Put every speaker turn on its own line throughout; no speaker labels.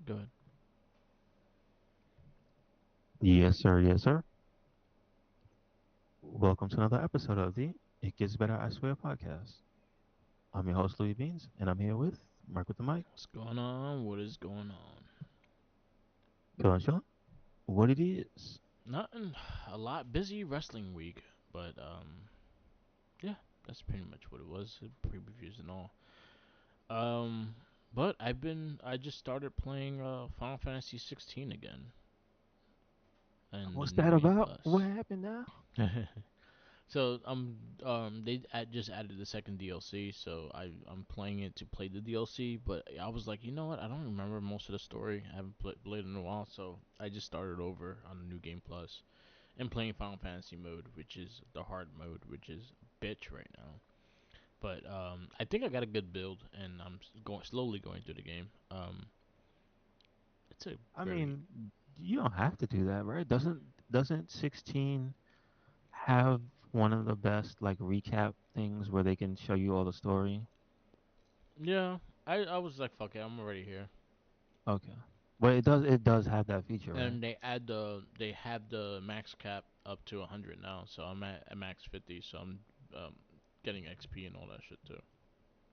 Go ahead.
Yes, sir. Yes, sir. Welcome to another episode of the It Gets Better, I Swear podcast. I'm your host, Louis Beans, and I'm here with Mark with the mic.
What's going on? What is going on?
Chillin' chillin'. What it is.
Nothing. A lot busy wrestling week, but yeah, that's pretty much what it was. Previews and all. Um, but I just started playing Final Fantasy 16 again, and the
What's
new
that
game
about? What
plus.
happened now?
So just added the second DLC, so I'm playing it to play the DLC. But I was like, you know what? I don't remember most of the story. I haven't played in a while, so I just started over on the new game plus and playing Final Fantasy mode, which is the hard mode, which is bitch right now. But I think I got a good build, and I'm going slowly going through the game. It's a
I
very
mean, you don't have to do that, right? Doesn't 16 have one of the best like recap things where they can show you all the story?
yeah. I was like, fuck it, I'm already here.
Okay. But it does have that feature, right?
And they have the max cap up to 100 now, so I'm at max 50, so I'm um, getting XP and all that shit too.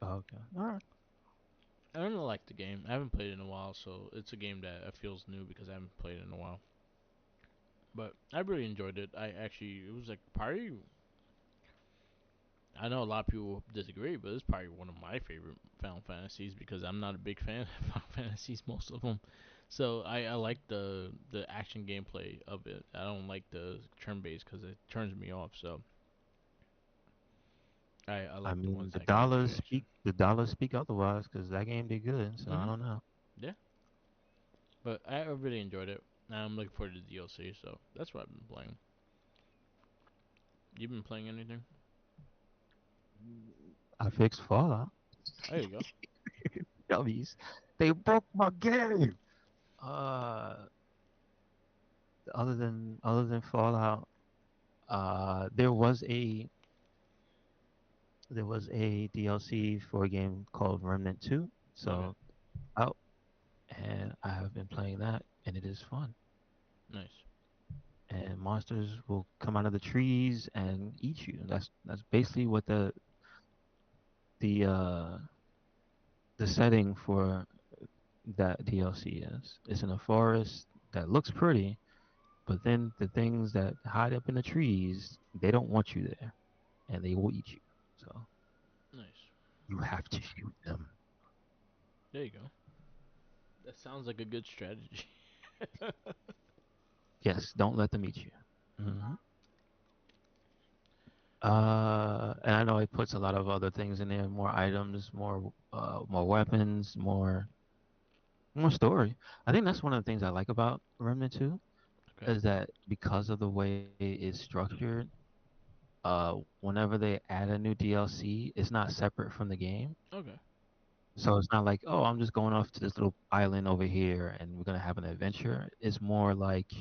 Okay. All right.
I don't like the game. I haven't played it in a while, so it's a game that feels new because I haven't played it in a while. But I really enjoyed it. It was like probably, I know a lot of people disagree, but it's probably one of my favorite Final Fantasies because I'm not a big fan of Final Fantasies, most of them. So I like the action gameplay of it. I don't like the turn based because it turns me off. So I
I
like the
mean,
ones that can give you action.
the dollars speak otherwise because that game did good. So I
Mhm.
don't know.
Yeah. But I really enjoyed it. Now I'm looking forward to the DLC. So that's what I've been playing. You been playing anything?
I fixed Fallout.
There you go.
Dummies. They broke my game. Uh, other than Fallout, there was a DLC for a game called Remnant 2.
Okay.
So out, and I have been playing that, and it is fun.
Nice.
And monsters will come out of the trees and eat you. That's basically what the uh the setting for that DLC is. It's in a forest that looks pretty, but then the things that hide up in the trees, they don't want you there, and they will eat you. So
Nice.
you have to shoot them.
There you go. That sounds like a good strategy.
Yes, don't let them eat you. hmm and I know it puts a lot of other things in there, more items, more weapons, more story. I think that's one of the things I like about Remnant 2
Okay.
is that because of the way it's structured, whenever they add a new DLC, it's not separate from the game.
Okay.
So it's not like, oh, I'm just going off to this little island over here and we're gonna have an adventure. It's more like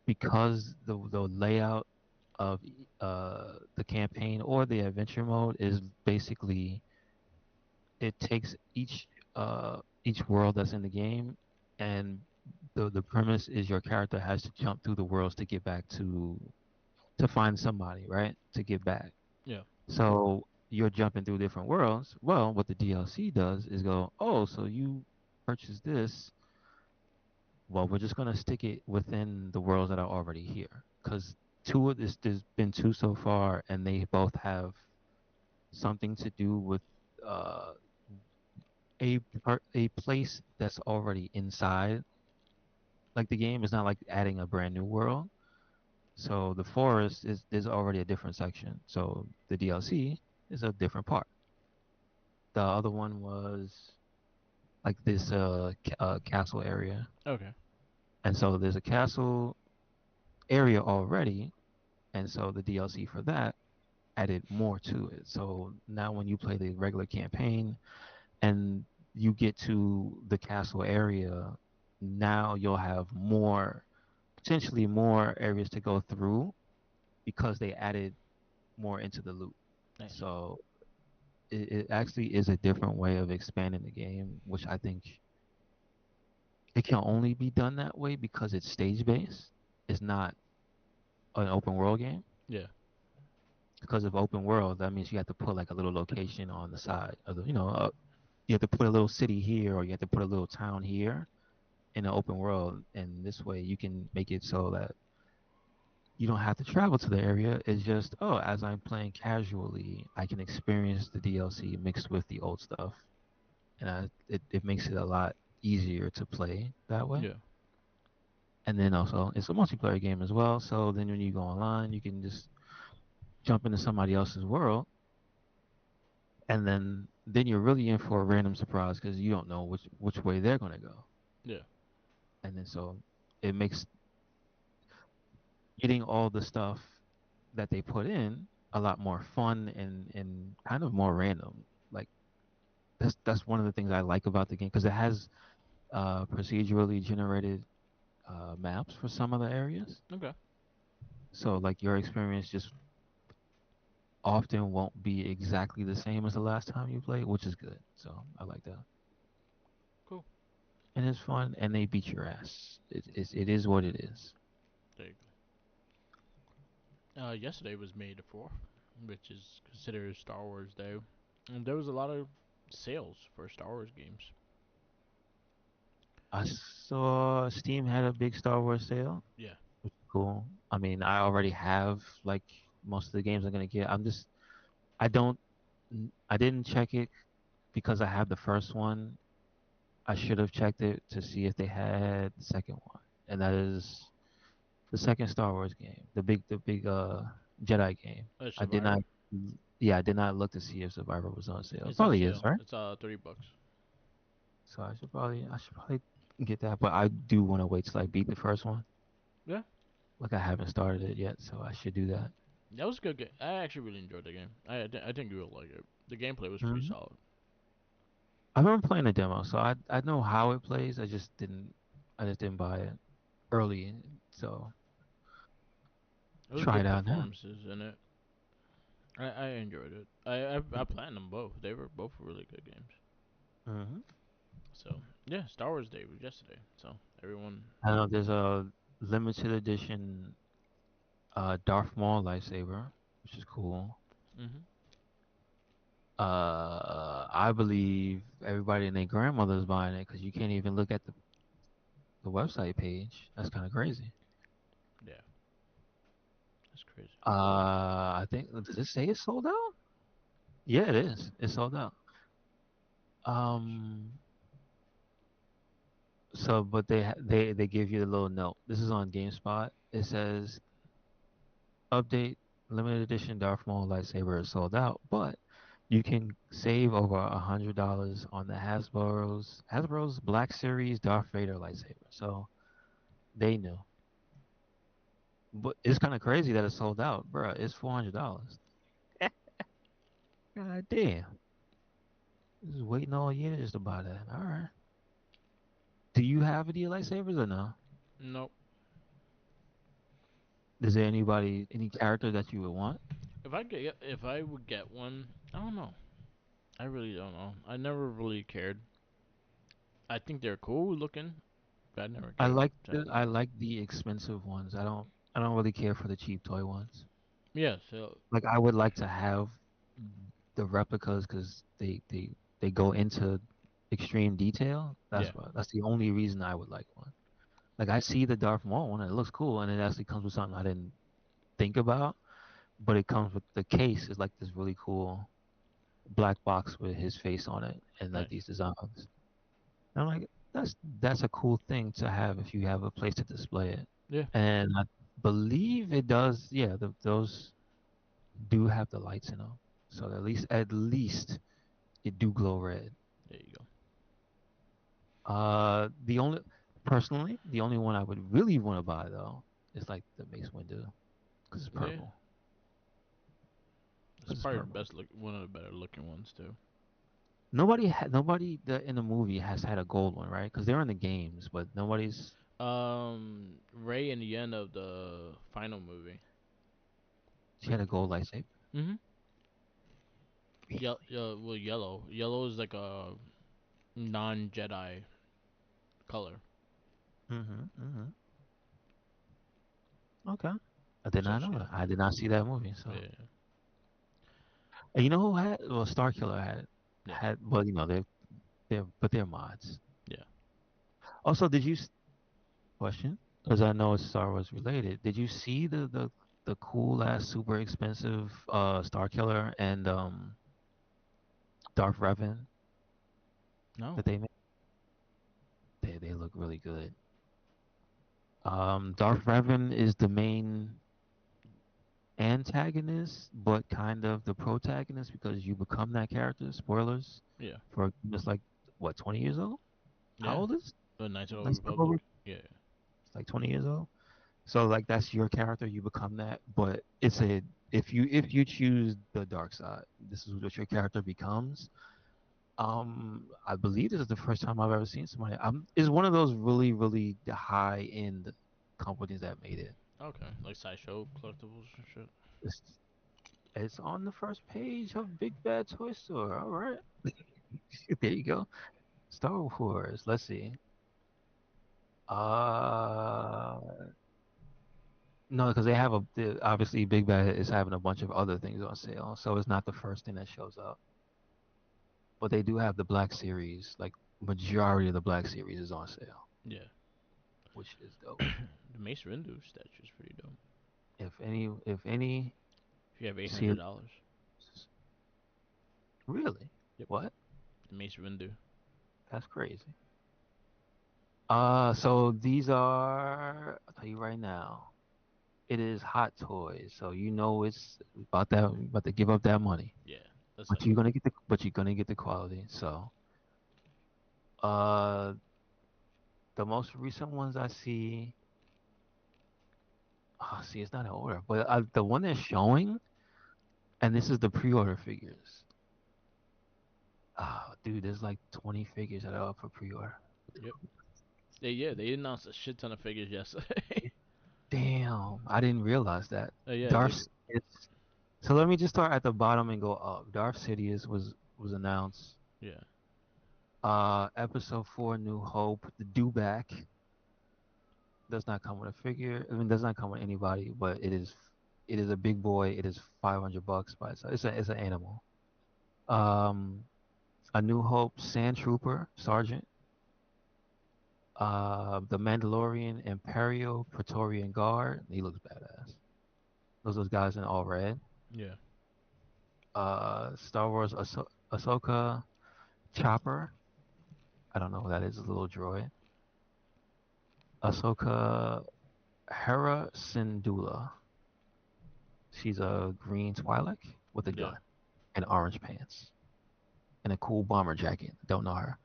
because the layout of the campaign or the adventure mode is basically it takes each world that's in the game and the premise is your character has to jump through the worlds to get back to find somebody, right? To get back.
Yeah.
So you're jumping through different worlds. Well, what the DLC does is go, oh, so you purchased this. Well, we're just gonna stick it within the worlds that are already here. Because two of this, there's been two so far, and they both have something to do with uh, a place that's already inside. Like the game is not like adding a brand new world. So the forest is there's already a different section. So the DLC is a different part. The other one was like this castle area.
Okay.
And so there's a castle area already, and so the DLC for that added more to it. So now when you play the regular campaign and you get to the castle area, now you'll have more potentially more areas to go through because they added more into the loop.
Nice.
So it actually is a different way of expanding the game, which I think it can only be done that way because it's stage based. It's not an open world game.
Yeah.
Because of open world, that means you have to put like a little location on the side of the, you have to put a little city here or you have to put a little town here in the open world. And this way you can make it so that you don't have to travel to the area. It's just, oh, as I'm playing casually, I can experience the DLC mixed with the old stuff. And it makes it a lot easier to play that way.
Yeah.
And then also, it's a multiplayer game as well. So then when you go online, you can just jump into somebody else's world, and then you're really in for a random surprise because you don't know which way they're gonna go.
Yeah.
And then so it makes getting all the stuff that they put in a lot more fun and kind of more random. Like that's one of the things I like about the game because it has procedurally generated maps for some of the areas.
Okay.
So like your experience just often won't be exactly the same as the last time you played, which is good. So I like that.
Cool.
And it's fun, and they beat your ass. It is what it is.
There you go. Yesterday was May the 4th, which is considered Star Wars Day. And there was a lot of sales for Star Wars games.
I saw Steam had a big Star Wars sale.
Yeah.
Cool. I mean, I already have like most of the games I'm gonna get. I don't, I didn't check it because I have the first one. I should have checked it to see if they had the second one, and that is the second Star Wars game, the big Jedi game. I did not,
Survivor.
yeah, I did not look to see if Survivor was on sale. It
It's on
probably is,
sale.
right?
It's $30.
So I should probably get that, but I do want to wait till I beat the first one.
Yeah.
Like I haven't started it yet, so I should do that.
That was a good game. I actually really enjoyed the game. I think you will like it. The gameplay was pretty
Hmm.
solid.
I've been playing the demo, so I know how it plays. I just didn't buy it early, so
It was
try it
good
out now.
performances in it. I enjoyed it. I planned them both. They were both really good games.
Hmm.
So yeah, Star Wars Day was yesterday. So everyone.
I know there's a limited edition Darth Maul lightsaber, which is cool.
Mhm.
I believe everybody and their grandmother's buying it because you can't even look at the website page. That's kind of crazy.
Yeah, that's crazy.
I think does it say it's sold out? Yeah, it is. It's sold out. Um, so but they give you a little note. This is on GameSpot. It says update limited edition Darth Maul lightsaber is sold out, but you can save over $100 on the Hasbro's Black Series Darth Vader lightsaber. So they knew. But it's kind of crazy that it's sold out, bruh. It's $400. God damn. Just waiting all year just to buy that. All right. Do you have any lightsabers or no?
Nope.
Is there any character that you would want?
If I would get one, I don't know. I really don't know. I never really cared. I think they're cool looking, but I never cared. So,
I like the expensive ones. I don't really care for the cheap toy ones.
yeah. So
Like I would like to have the replicas because they go into extreme detail.
yeah.
That's the only reason I would like one. Like I see the Darth Maul one and it looks cool and it actually comes with something I didn't think about, but it comes with the case is like this really cool black box with his face on it and like
Nice.
these designs. And I'm like, that's a cool thing to have if you have a place to display it.
Yeah.
And I believe it does. Yeah, those do have the lights in them, so at least it do glow red.
There you go.
The only personally the only one I would really want to buy though is like the Mace Windu because it's
Yeah.
purple.
It's
Because it's
probably the
purple.
best look. One of the better looking ones too.
Nobody in the movie has had a gold one, right? Because they're in the games, but nobody's
Ray in the end of the final movie.
she had a gold lightsaber.
Mhm. Yeah.
Really?
Well, yellow. Yellow is like a non-Jedi color.
Mm-hmm. Mm-hmm. Okay. I did
So
not know
she,
that. I did not see that movie. So,
yeah,
and you know who had? Well, Star Killer
yeah,
Well, they're mods.
yeah.
Also, did you question? Because I know it's Star Wars related. Did you see the cool ass, super expensive Star Killer and Darth Revan
No,
that they made? They look really good. Darth Revan is the main antagonist, but kind of the protagonist because you become that character. Spoilers
yeah,
for just like what 20 years old? How
yeah.
old is
The Knights of the Old
Knights of the
Republic.
Old
Yeah,
It's like 20 years old. So like that's your character. You become that, but it's a if you choose the dark side, this is what your character becomes. I believe this is the first time I've ever seen somebody. Is one of those really high end companies that made it.
okay. Like sideshow collectibles and shit.
It's, it's on the first page of Big Bad Toy Store. All right, there you go. Star Wars. Let's see. Uh, no, because obviously Big Bad is having a bunch of other things on sale, so it's not the first thing that shows up. But they do have the Black Series. Like majority of the Black Series is on sale,
Yeah,
which is dope.
the Mace Windu statue is pretty dope.
If any,
If you have eight
see,
hundred dollars,
really,
yep,
what?
the Mace Windu.
That's crazy. So these are. I'll tell you right now. It is Hot Toys, so you know it's about to give up that money.
Yeah, that's
But
like
you're gonna get the quality. So, uh, the most recent ones I see. Oh, see, it's not in order, but the one that's showing, and this is the pre-order figures. Oh, dude, there's like 20 figures that are up for pre-order.
yep. They announced a shit ton of figures yesterday.
Damn, I didn't realize that.
Yeah, they
Darth, it's so let me just start at the bottom and go up. Darth Sidious was announced.
yeah
Episode 4, New Hope, the Dewback does not come with a figure. I mean, does not come with anybody, but it is a big boy. It is $500 by itself. It's an animal. Um, a New Hope Sand Trooper Sergeant. The Mandalorian Imperial Praetorian Guard. He looks badass. Those guys in all red.
yeah
Star Wars Ahsoka Chopper. I don't know who that is. A little droid. Ahsoka Hera Syndulla. She's a green Twi'lek with a
yeah.
gun and orange pants and a cool bomber jacket. Don't know her.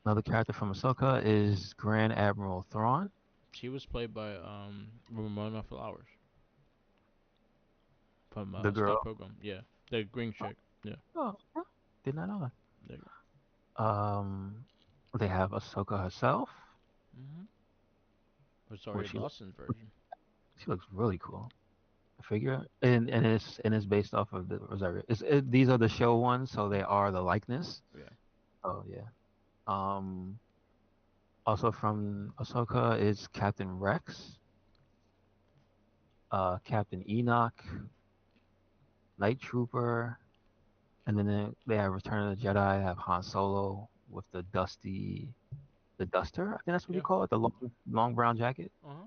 Another character from Ahsoka is Grand Admiral Thrawn.
She was played by Ramona Flowers from
The
Star
girl.
Program. Yeah, the green chick. Yeah,
Oh, huh, did not know that.
there you
They have Ahsoka herself,
go. Rosario
which
Dawson's version.
she looks really cool. Figure and it's based off of the Rosario. These are the show ones, so they are the likeness.
Yeah,
Oh yeah. Um, Also from Ahsoka is Captain Rex, Captain Enoch, Night Trooper, and then they have Return of the Jedi. They have Han Solo with the Duster. I think that's what you
yeah.
call it, the long brown jacket
Uh huh.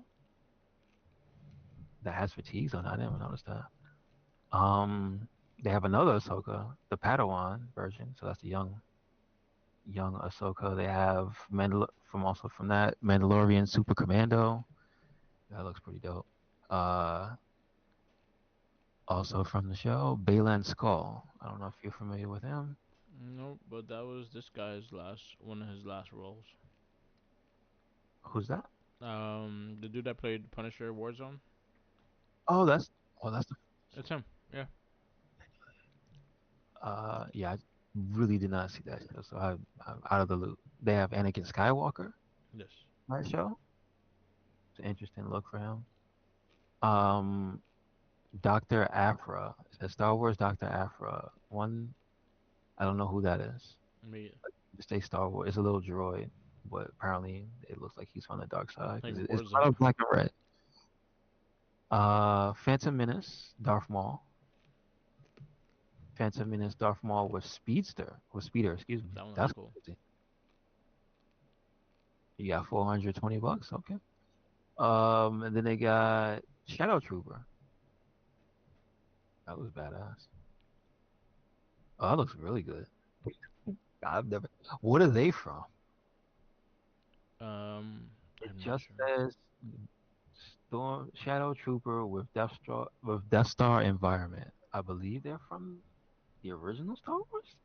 that has fatigues on it. I never noticed that. They have another Ahsoka, the Padawan version. So that's the young Ahsoka. They have from that Mandalorian Super Commando. That looks pretty dope. Uh, Also from the show, Baylan Skull. I don't know if you're familiar with him.
No, but that was this guy's last one of his last roles.
Who's that?
The dude that played Punisher Warzone.
Oh, that's the.
It's him. Yeah.
Yeah, I really did not see that show, so I'm out of the loop. They have Anakin Skywalker
Yes.
on that show. It's an interesting look for him. Um, Doctor Aphra. It says Star Wars Doctor Aphra. One, I don't know who that is.
Me.
Just say Star Wars. It's a little droid. but apparently it looks like he's on the dark side
Like
because it's a lot
Warzone.
of black and red. Phantom Menace, Darth Maul. Phantom Menace, Darth Maul with Speeder, excuse me.
That one looks
That's
cool.
crazy. You got $420. Okay. And then they got Shadow Trooper. That was badass. Oh, that looks really good. I've never. What are they from? It
I'm not
just
sure.
says Storm Shadow Trooper with Death Star environment. I believe they're from the original Star Wars.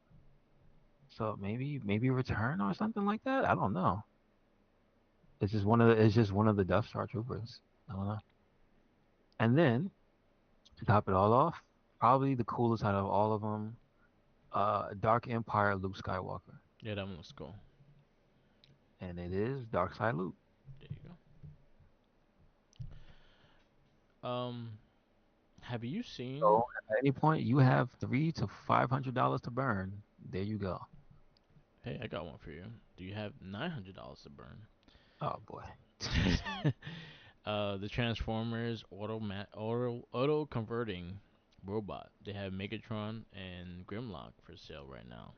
So maybe Return or something like that. I don't know. It's just one of the Death Star troopers. I don't know. And then to top it all off, probably the coolest out of all of them, Dark Empire Luke Skywalker,
Yeah, that one looks cool.
and it is Dark Side Luke.
There you go. Have you seen?
So at any point you have $300 to $500 to burn. There you go.
Hey, I got one for you. Do you have $900 to burn?
Oh boy. Jeez.
The Transformers auto converting robot. They have Megatron and Grimlock for sale right now.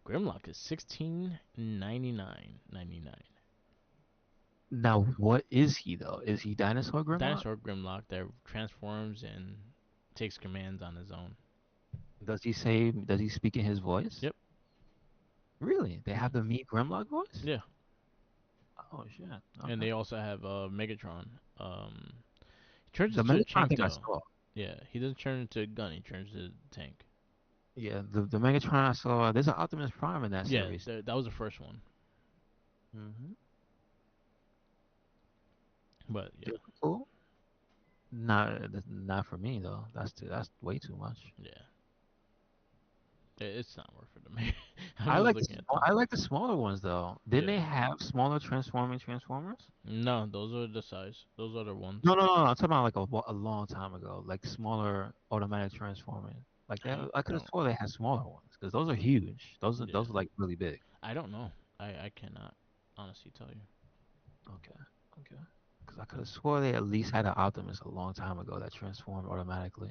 Grimlock is 1699.99.
Now what is he though? Is he Dinosaur Grimlock?
Dinosaur Grimlock that transforms and takes commands on his own.
Does he speak in his voice?
Yep.
Really? They have
Hmm.
the Meet Grimlock voice?
Yeah.
Oh shit.
And
Okay.
they also have Megatron. He turns
The
into a
Megatron
tank
thing I
though.
saw.
Yeah, he doesn't turn into a gun. He turns into a tank.
Yeah, the Megatron I saw. There's an Optimus Prime in that
Yeah,
series.
that was the first one.
Mm-hmm.
But yeah,
Cool. Not for me though. That's way too much.
yeah, it's not worth it to me. I'm
I
just
like
looking at them.
I like the smaller ones though. Didn't
Yeah.
they have smaller transforming Transformers?
No, those are the size. Those are the ones.
No. I'm talking about like a long time ago, like smaller automatic transforming. Like that, I
I
could have
don't.
swore they had smaller ones because those are huge.
Yeah.
Those are like really big.
I don't know. I cannot honestly tell you.
Okay, okay. Because I could have swore they at least had an Optimus a long time ago that transformed automatically.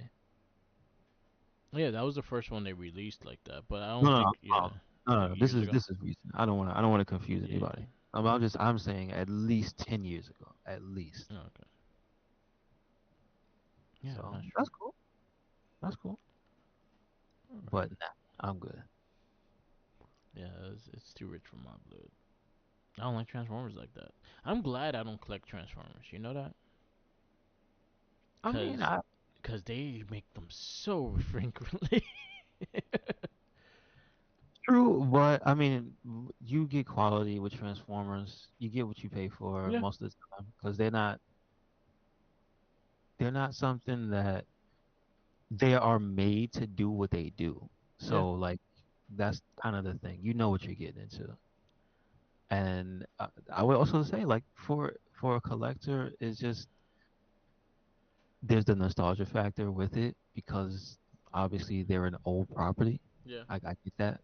Yeah, that was the first one they released like that. But I
No,
don't
no,
think.
no,
Yeah,
no.
like
This
years
is
ago.
this is recent. I don't want to confuse
Yeah.
anybody. I'm saying at least 10 years ago, at least.
Oh, okay. Yeah, I'm
So
not sure.
that's cool. That's cool.
All
But
right.
nah, I'm good.
Yeah, it's too rich for my blood. I don't like Transformers like that. I'm glad I don't collect Transformers. You know that?
I mean,
Cause, cause they make them so frequently.
true, but I mean, you get quality with Transformers. You get what you pay for
Yeah.
most of the time because they're not something that they are made to do what they do.
Yeah.
So like that's kind of the thing. You know what you're getting into. And I would also say like for a collector, it's just there's the nostalgia factor with it because obviously they're an old property.
Yeah.
I get that,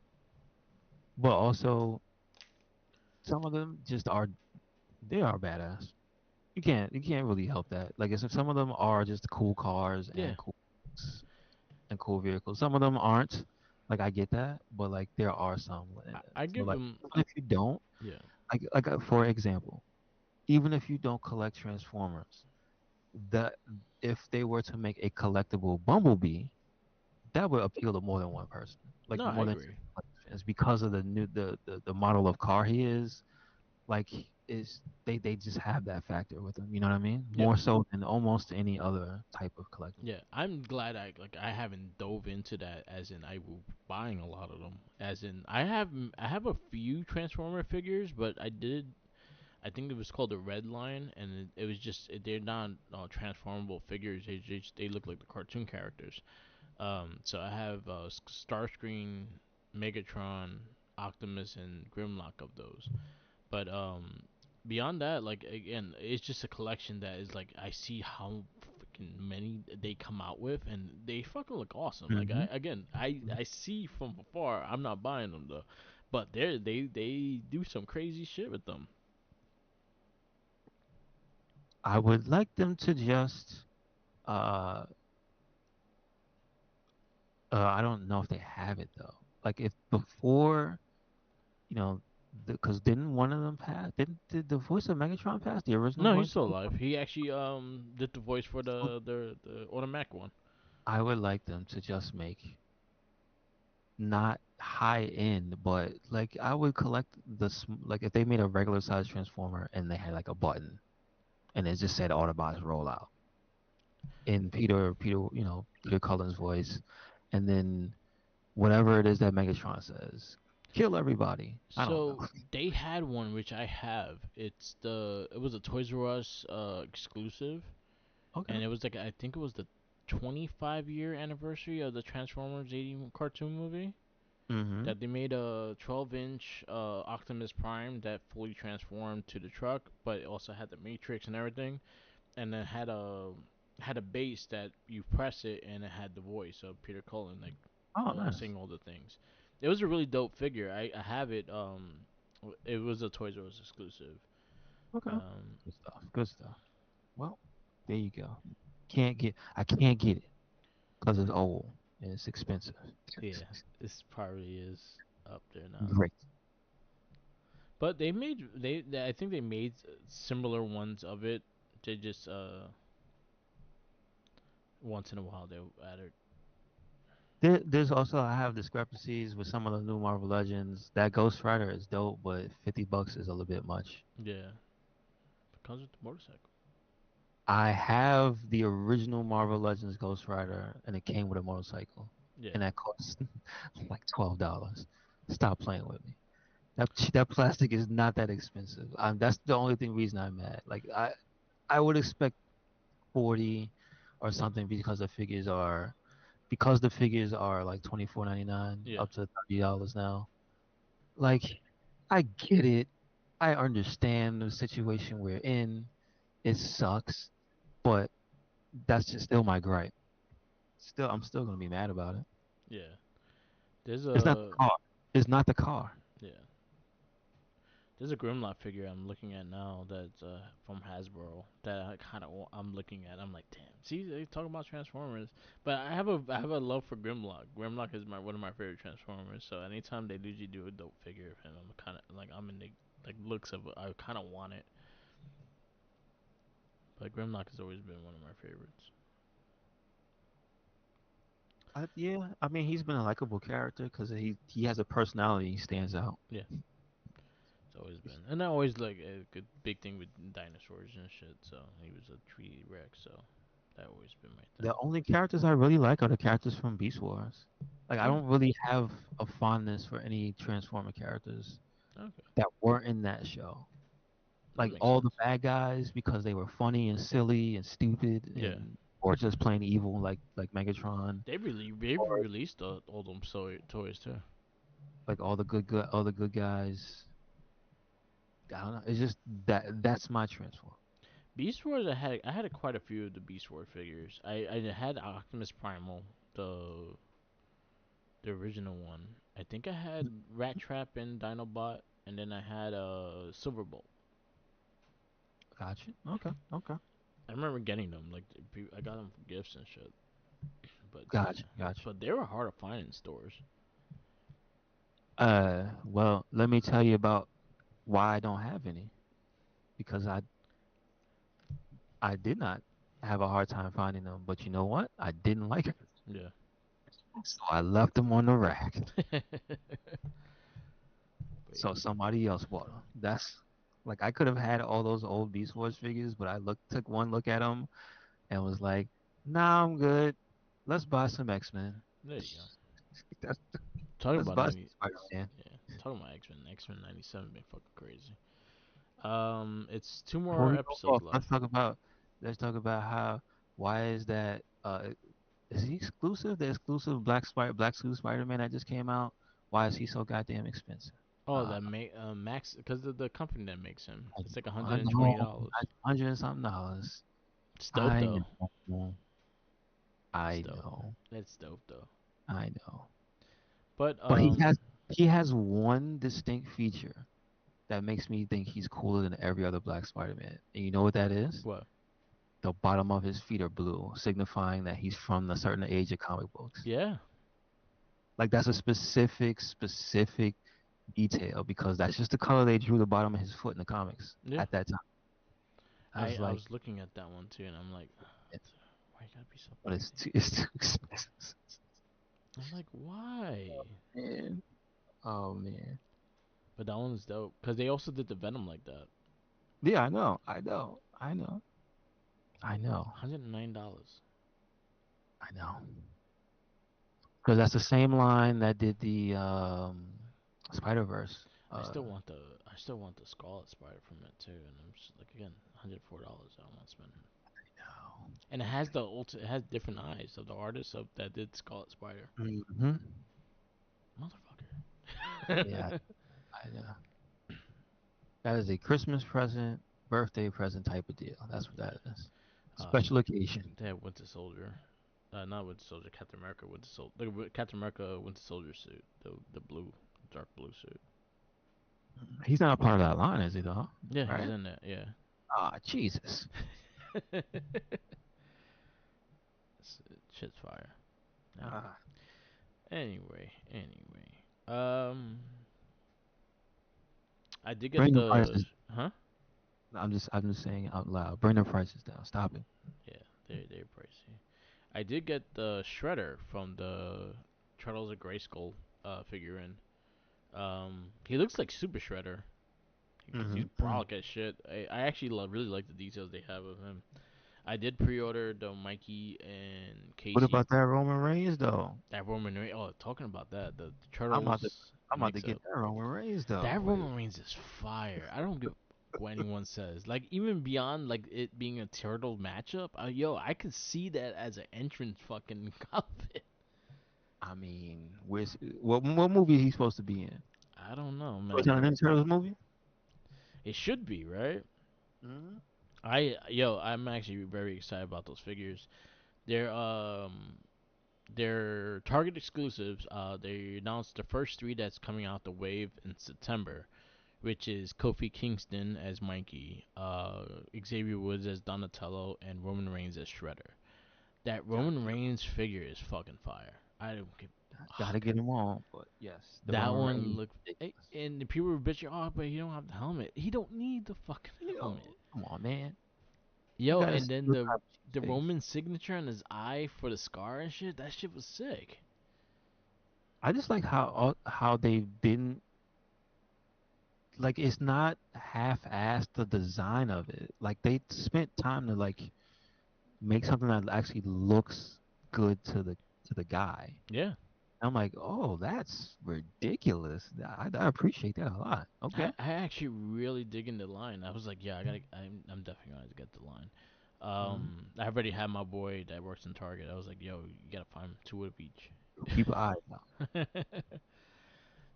but also some of them just are they are badass. You can't really help that. Like I said, some of them are just cool cars
Yeah.
and cool vehicles. Some of them aren't. Like I get that, but like there are some.
I
So
give
like
them.
even if you don't
Yeah.
for example, even if you don't collect Transformers, that if they were to make a collectible Bumblebee, that would appeal to more than one person, like
No, I
more than
agree.
just fans, because of the model of car he is. Like is they just have that factor with them. You know what I mean?
Yeah.
More so than almost any other type of collectible.
Yeah. I'm glad I haven't dove into that. As in, I will buying a lot of them. As in, I have a few Transformer figures, but I did. I think it was called the Red Line, and it was just they're not transformable figures. They look like the cartoon characters. So I have Starscream, Megatron, Optimus, and Grimlock of those. But beyond that, like again, it's just a collection that is like I see how freaking many they come out with, and they fucking look awesome. Like
Hmm.
I see from afar. I'm not buying them though, but they do some crazy shit with them.
I would like them to just uh I don't know if they have it though. Like if before, you know, because didn't one of them pass? Didn't did the voice of Megatron pass? The original
No, he's
voice?
still alive. He actually did the voice for
So
the Automac one.
I would like them to just make not high end, but like I would collect like if they made a regular size Transformer and they had like a button and it just said Autobots roll out in Peter Cullen's voice, and then whatever it is that Megatron says, kill everybody. I don't
So
know.
they had one which I have. It was a Toys R Us exclusive,
Okay.
and it was like I think it was the 25-year anniversary of the Transformers 80 cartoon movie.
Mm-hmm.
That they made a 12-inch Optimus Prime that fully transformed to the truck, but it also had the Matrix and everything, and then had a base that you press it and it had the voice of Peter Cullen like
Oh, nice.
saying all the things. It was a really dope figure. I have it. It was a Toys R Us exclusive.
Okay.
Um,
Good stuff. Good stuff. Well, there you go. I can't get it because it's old and it's expensive.
yeah, this probably is up there now.
Great.
But I think they made similar ones of it. They just once in a while they added.
There's also I have discrepancies with some of the new Marvel Legends. That Ghost Rider is dope, but $50 is a little bit much.
Yeah, it comes with the motorcycle.
I have the original Marvel Legends Ghost Rider, and it came with a motorcycle,
Yeah,
and that cost like $12. Stop playing with me. That plastic is not that expensive. That's the only reason I'm mad. Like I would expect 40 or something because the figures are like 24.99
yeah,
up to $30 now. Like I get it. I understand the situation we're in. It sucks, but that's just still my gripe. I'm still gonna be mad about it.
yeah. There's
It's not the
a
car. It's not the car.
yeah. There's a Grimlock figure I'm looking at now that's from Hasbro that I'm looking at. I'm like, damn. See, they talk about Transformers, but I have a love for Grimlock. Grimlock is my one of my favorite Transformers. So anytime they usually do a dope figure of him, I'm kind of like I'm in the like looks of it. I kind of want it. But Grimlock has always been one of my favorites.
Yeah, I mean he's been a likable character because he has a personality. He stands out.
Yeah, it's always been, and I always like a good big thing with dinosaurs and shit. So he was a tree Rex. So that always been my thing.
The only characters I really like are the characters from Beast Wars. Like I
Oh,
don't really have a fondness for any Transformer characters
okay,
that were in that show.
that
Like
makes
all the
sense.
bad guys because they were funny and silly and stupid
Yeah.
and or just plain evil like Megatron
They
or
released all them toys too.
like all the good guys. I don't know. It's just that's my Transformer.
Beast Wars, I had quite a few of the Beast Wars figures. I had Optimus Primal, the the original one. I think I had Rat Trap and Dinobot, and then I had Silverbolt.
Gotcha. Okay. Okay.
I remember getting them like I got them for gifts and shit. But
Gotcha. Gotcha.
but they were hard to find in stores.
Well, let me tell you about why I don't have any because I did not have a hard time finding them, but you know what? I didn't like it.
Yeah.
So I left them on the rack.
But
So
yeah.
somebody else bought them. That's like I could have had all those old Beast Wars figures, but took one look at them and was like, "Nah, I'm good. Let's buy some X-Men.
There you go.
That's-
Talking
Let's
about
buy some
90.
Spider-Man."
Yeah. Talking about X Men 97 been fucking crazy. It's two
Before
more
we go
episodes
off,
left.
let's talk about how why is that is he exclusive? The exclusive Black Suit Spider-Man that just came out? Why is he so goddamn expensive?
Oh,
Uh,
that Max, because of the company that makes him. It's like
I know,
$120.
$100 and something dollars.
It's dope
I
though.
know,
It's
I
dope.
know,
It's dope though.
I know.
But
But he has. He has one distinct feature that makes me think he's cooler than every other Black Spider-Man. And you know what that is?
What?
The bottom of his feet are blue, signifying that he's from a certain age of comic books.
Yeah.
Like that's a specific detail because that's just the color they drew the bottom of his foot in the comics
Yeah.
at that time. I was
I
like,
was looking at that one too, and I'm like,
"Eh,
why you gotta be so
but
basic?
it's too expensive.
I'm like, why?
Man. Oh man.
But that one's dope because they also did the Venom like that.
Yeah, I know.
$109.
I know. Because that's the same line that did the Spider Verse.
I still want the Scarlet Spider from it too, and I'm just like again, $104. I don't want to spend.
No.
And it has different eyes of the artist of that did Scarlet Spider.
Hmm. Yeah,
Motherfucker.
I know. That is a Christmas present, birthday present type of deal. That's what that is.
uh,
Special occasion.
they have Winter Soldier. Not Winter Soldier, Captain America Winter Soldier. The Captain America Winter Soldier suit. The blue, dark blue suit.
He's not a part of that line, is he though?
Yeah, he's
Right?
in there. Yeah.
Ah, Jesus.
Shit's fire. Now,
Ah.
anyway. Um, I did get
Bring the
the.
prices.
Huh?
I'm just saying out loud. Bring the prices down. Stop it.
Yeah, they're pricey. I did get the Shredder from the Turtles of Grayskull figurine. He looks like Super Shredder because he's
Hmm.
brolic as shit. I actually really like the details they have of him. I did pre-order the Mikey and
What
Casey
about that Roman Reigns though?
that Roman Reigns. Oh, talking about that, the
I'm about to
Turtles
I'm about to
mix
get
up.
that Roman Reigns though.
That
Wait.
Roman Reigns is fire. I don't give what anyone says. Like even beyond like it being a turtle matchup, I could see that as an entrance fucking outfit.
I mean, what movie is he supposed to be in?
I don't know,
Was that
man.
an Ninja Turtles movie?
It should be right.
Hmm.
I'm actually very excited about those figures. They're they're Target exclusives. They announced the first three that's coming out the wave in September, which is Kofi Kingston as Mikey, Xavier Woods as Donatello, and Roman Reigns as Shredder. That
Gotta
Roman
get him.
Reigns figure is fucking fire. I don't give a
Gotta
fuck.
get him on. But yes, the
That
Roman
one
Reigns.
looked,
Ridiculous.
and the people were bitching, oh, but he don't have the helmet. He don't need the fucking helmet.
Yo, come on, man. You
Yo,
gotta
and
see
then
what
the
type of
the
face.
Roman signature on his eye for the scar and shit. That shit was sick.
I just like how they didn't like it's not half-assed the design of it. Like they spent time to like make something that actually looks good to the guy.
Yeah,
I'm like, oh, that's ridiculous. I appreciate that a lot. Okay.
I actually really dig in the line. I was like, yeah, I'm definitely gonna get the line.
Hmm.
I already had my boy that works in Target. I was like, yo, you gotta find two of each.
Keep an eye out.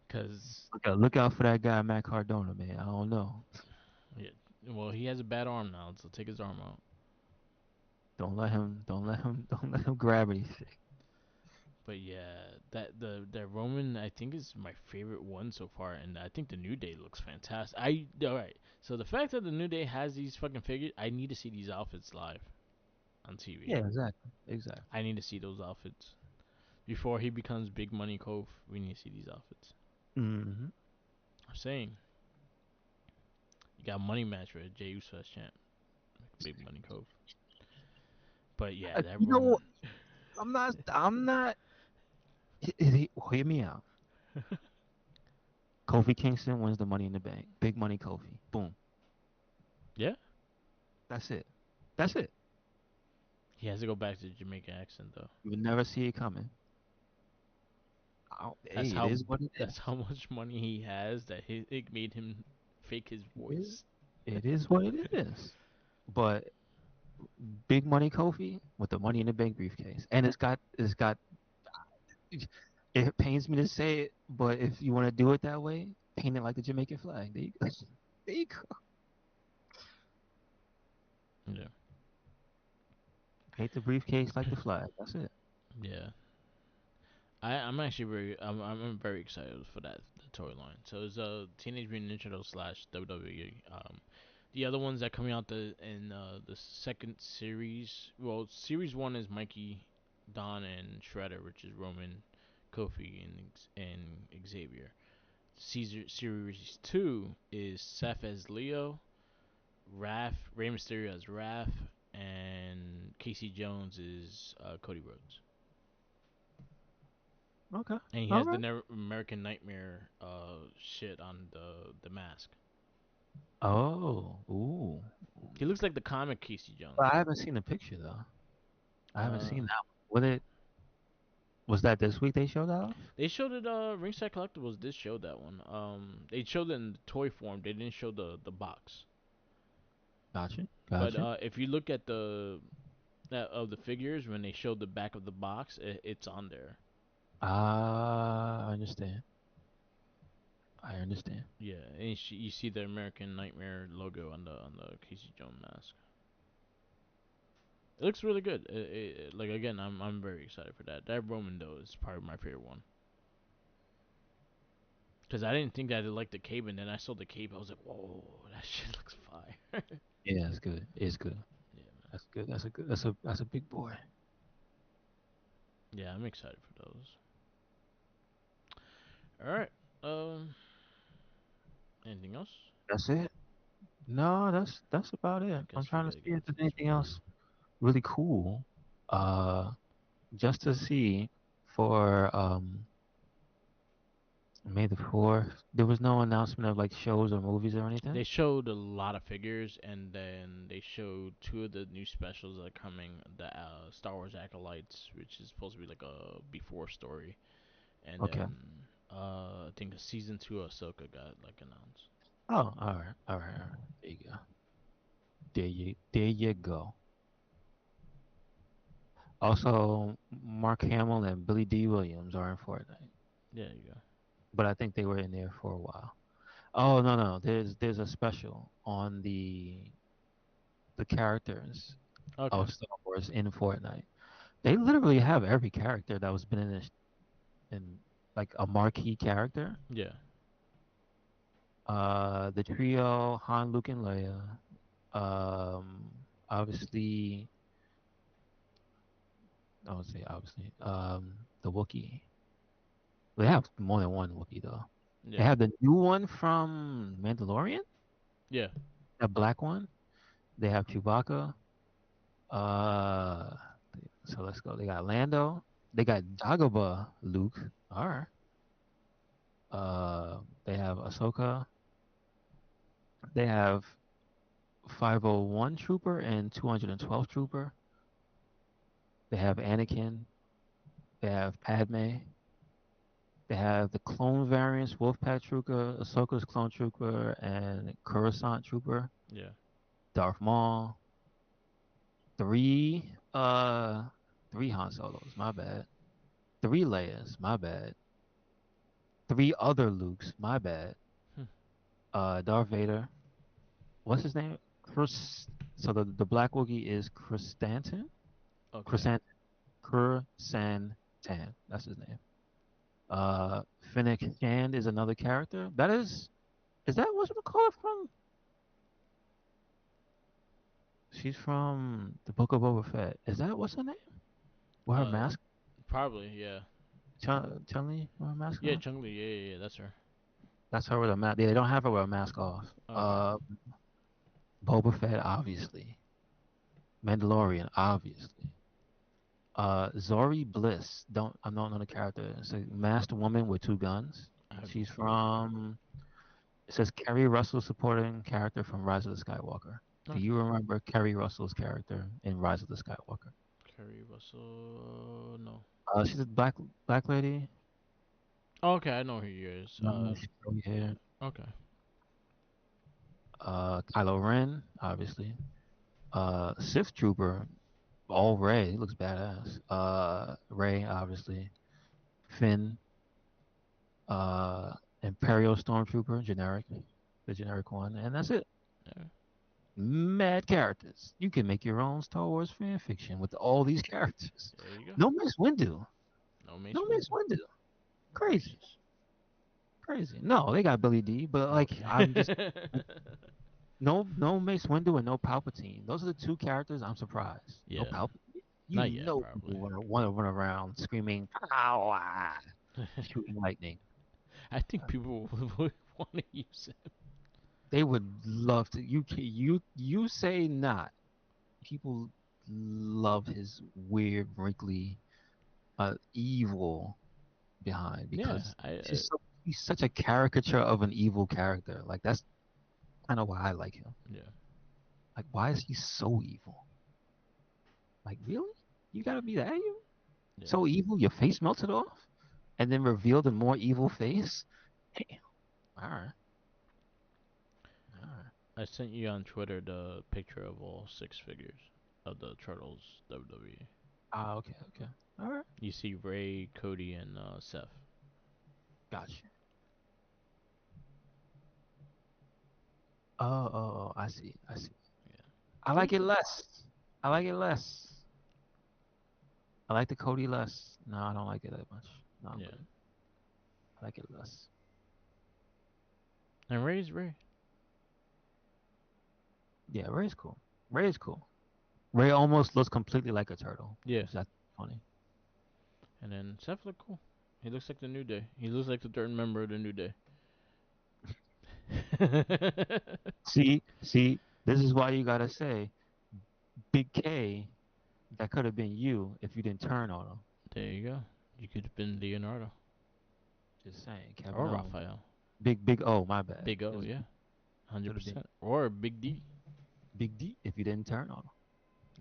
Cause
Look out for that guy, Matt Cardona, man. I don't know.
yeah, well, he has a bad arm now, so take his arm out.
Don't let him grab anything.
But yeah, that Roman I think is my favorite one so far, and I think the New Day looks fantastic. All right. So the fact that the New Day has these fucking figures, I need to see these outfits live on TV.
Yeah, exactly.
I need to see those outfits before he becomes Big Money Cove. We need to see these outfits.
Hmm.
I'm saying you got a money match for Jey Uso as champ, Big Money Cove. But yeah, that
You know
Roman.
what? I'm not. Hear me out. Kofi Kingston wins the Money in the Bank. Big Money Kofi. Boom.
Yeah,
That's it. That's it.
he has to go back to the Jamaican accent though.
You would never see it coming.
That's
Hey, it
how
is what it
that's
is.
how much money he has that it made him fake his
It is,
voice.
it is what it is. But Big Money Kofi with the Money in the Bank briefcase, and it's got. It pains me to say it, but if you want to do it that way, paint it like the Jamaican flag. There you go. There you go.
Yeah,
Paint the briefcase like the flag. That's it.
yeah. I'm actually I'm very excited for that the toy line. So it's a Teenage Mutant Ninja Turtles slash WWE. The other ones that coming out in the second series. Well, series one is Mikey, Don, and Shredder, which is Roman, Kofi, and Xavier. Caesar series two is Seth as Leo, Raph, Rey Mysterio as Raph, and Casey Jones is Cody Rhodes.
Okay.
And he
All
has the
right.
American Nightmare shit on the mask.
Oh. Ooh.
He looks like the comic Casey Jones.
But I haven't seen the picture though. I haven't
Uh,
seen that one. Was that this week they showed that off?
they showed it. Ringside Collectibles did show that one. They showed it in the toy form. They didn't show the box.
Gotcha.
But
Gotcha.
if you look at the of the figures when they showed the back of the box, it's on there.
Ah, I understand. I understand.
Yeah, and you see the American Nightmare logo on the Casey Jones mask. It looks really good. Like again, I'm very excited for that. That Roman though is probably my favorite one. Cause I didn't think that I liked the cape, and then I saw the cape. I was like, whoa, that shit looks fire.
Yeah, it's good. It's good.
Yeah, man.
That's good. That's a big boy.
Yeah, I'm excited for those. All right. Um, anything else?
That's it. No, that's about
I
it. I'm
guess we
trying to
gotta
see
get
if
into
there's
this
anything
review.
else really cool. Uh, just to see for May the 4th. There was no announcement of like shows or movies or anything.
They showed a lot of figures, and then they showed two of the new specials that are coming. The Star Wars Acolytes, which is supposed to be like a before story, and
Okay.
then I think season two of Ahsoka got like announced.
Oh, all right, all right, all right. There you go. There you go. Also, Mark Hamill and Billy D. Williams are in Fortnite,
Yeah, you go.
but I think they were in there for a while. Oh no, no, there's a special on the characters
Okay.
of Star Wars in Fortnite. They literally have every character that was been in in like a marquee character.
Yeah.
The trio Han, Luke, and Leia. Obviously, I would say obviously, the Wookiee. They have more than one Wookiee though. They
Yeah.
have the new one from Mandalorian,
Yeah.
the black one. They have Chewbacca. Uh, so let's go. They got Lando. They got Dagobah Luke. All right. They have Ahsoka. They have 501 Trooper and 212 Trooper. They have Anakin. They have Padme. They have the clone variants, Wolfpack Trooper, Ahsoka's clone trooper, and Coruscant Trooper,
Yeah.
Darth Maul. Three, three Han Solos, my bad. Three Leias, my bad. Three other Lukes, my bad.
Hmm.
Darth Vader. What's his name? Chris. So the Black Wookiee is Chrysanthemum?
Okay.
Chrysanthemum. Chrysanthemum. That's his name. Fennec Shand is another character. Is that what's it called from? She's from the Book of Boba Fett. Is that what's her name? With her
Uh,
mask?
probably. Yeah.
Chun-Li with her mask
Yeah.
on?
Chun-Li. Yeah. That's her.
That's her with a mask. They don't have her with a mask off.
Okay.
Boba Fett, obviously. Mandalorian, obviously. Zori Bliss. I don't know the character. It's a masked woman with two guns.
I have no
She's
clue.
from. It says Kerry Russell supporting character from Rise of the Skywalker. Do
Okay.
you remember Kerry Russell's character in Rise of the Skywalker?
Kerry Russell. No.
She's a black lady.
Oh, okay, I know who he is.
She curly hair.
Okay.
Kylo Ren, obviously. Sith Trooper, all Ray. He looks badass. Ray, obviously. Finn. Imperial Stormtrooper, generic, the generic one, and that's it.
Yeah.
Mad characters. You can make your own Star Wars fan fiction with all these characters.
There you go.
No Mace Windu.
No Mace
No Mace
Windu.
Windu. Crazy, crazy. No, they got Billy D, but like I'm just
Okay.
no Mace Windu and no Palpatine. Those are the two characters I'm surprised. No
Yeah.
Palpatine. You
Not yet,
know
probably.
people want to run around screaming power, shooting lightning.
I think people would want to use it.
They would love to. You say not. People love his weird, wrinkly, evil behind
Yeah,
because he's such a caricature of an evil character. Like that's kind of why I like him.
yeah,
Like why is he so evil? Like really? You gotta be that evil?
yeah.
So evil, your face melted off, and then revealed a more evil face. Damn. All right. All right.
I sent you on Twitter the picture of all six figures of the Turtles WWE.
Ah, okay. Okay. All right.
You see Ray, Cody, and Seth.
Gotcha. Oh. I see. I see.
Yeah,
I
pretty
like it
cool.
less. I like it less. I like the Cody less. No, I don't like it that much. No, I'm
Yeah,
good. I like it less.
and Ray's Ray.
Yeah, Ray's cool. Ray's cool. Ray almost looks completely like a turtle,
Yeah,
which that's funny.
and then Seth look cool. He looks like the New Day. He looks like the third member of the New Day.
See, this is why you gotta say, Big K, that could have been you if you didn't turn on him.
There you go. You could have been Leonardo
Just saying, Kevin
or
O.
Raphael.
Big O, my bad.
Big O, yeah, hundred
Could have been
percent. Or Big D.
Big D if you didn't turn on him.